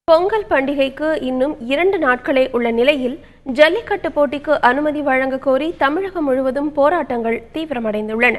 பொங்கல் பண்டிகைக்கு இன்னும் 2 நாட்களே உள்ள நிலையில் ஜல்லிக்கட்டு போட்டிக்கு அனுமதி வழங்க கோரி தமிழகம் முழுவதும் போராட்டங்கள் தீவிரமடைந்துள்ளன.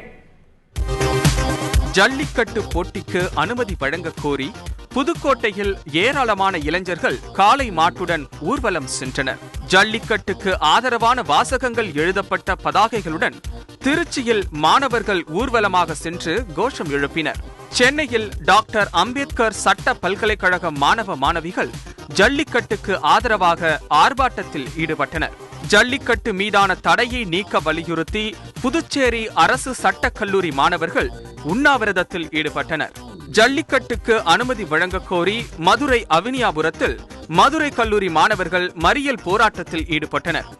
ஜல்லிக்கட்டு போட்டிக்கு அனுமதி வழங்க கோரி புதுக்கோட்டையில் ஏராளமான இளைஞர்கள் காளை மாட்டுடன் ஊர்வலம் சென்றனர். ஜல்லிக்கட்டுக்கு ஆதரவான வாசகங்கள் எழுதப்பட்ட பதாகைகளுடன் திருச்சியில் மாணவர்கள் ஊர்வலமாக சென்று கோஷம் எழுப்பினர். சென்னையில் டாக்டர் அம்பேத்கர் சட்ட பல்கலைக்கழக மாணவ மாணவிகள் ஜல்லிக்கட்டுக்கு ஆதரவாக ஆர்ப்பாட்டத்தில் ஈடுபட்டனர். ஜல்லிக்கட்டு மீதான தடையை நீக்க வலியுறுத்தி புதுச்சேரி அரசு சட்டக் கல்லூரி மாணவர்கள் உண்ணாவிரதத்தில் ஈடுபட்டனர். ஜல்லிக்கட்டுக்கு அனுமதி வழங்க கோரி மதுரை அவினியாபுரத்தில் மதுரை கல்லூரி மாணவர்கள் மறியல் போராட்டத்தில் ஈடுபட்டனர்.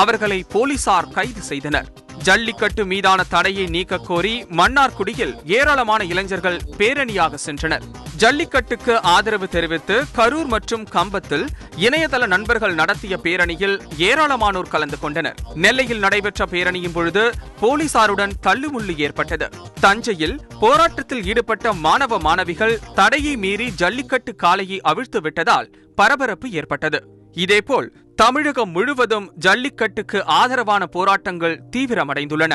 அவர்களை போலீசார் கைது செய்தனர். ஜல்லிக்கட்டு மீதான தடையை நீக்க கோரி மன்னார்குடியில் ஏராளமான இளைஞர்கள் பேரணியாக சென்றனர். ஜல்லிக்கட்டுக்கு ஆதரவு தெரிவித்து கரூர் மற்றும் கம்பத்தில் இணையதள நண்பர்கள் நடத்திய பேரணியில் ஏராளமானோர் கலந்து கொண்டனர். நெல்லையில் நடைபெற்ற பேரணியின் பொழுது போலீசாருடன் தள்ளுமுள்ளு ஏற்பட்டது. தஞ்சையில் போராட்டத்தில் ஈடுபட்ட மாணவ மாணவிகள் தடையை மீறி ஜல்லிக்கட்டு காளையை அவிழ்த்து விட்டதால் பரபரப்பு ஏற்பட்டது. இதேபோல் தமிழகம் முழுவதும் ஜல்லிக்கட்டுக்கு ஆதரவான போராட்டங்கள் தீவிரமடைந்துள்ளன.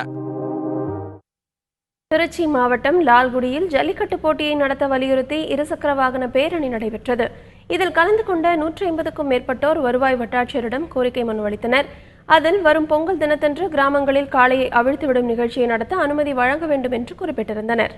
திருச்சி மாவட்டம் லால்குடியில் ஜல்லிக்கட்டு போட்டியை நடத்த வலியுறுத்தி இருசக்கர வாகன பேரணி நடைபெற்றது. இதில் கலந்து கொண்ட 150க்கும் மேற்பட்டோர் வருவாய் வட்டாட்சியரிடம் கோரிக்கை மனு அளித்தனர். அதில் வரும் பொங்கல் தினத்தன்று கிராமங்களில் காளையை அவிழ்த்துவிடும் நிகழ்ச்சியை நடத்த அனுமதி வழங்க வேண்டும் என்று குறிப்பிட்டிருந்தனர்.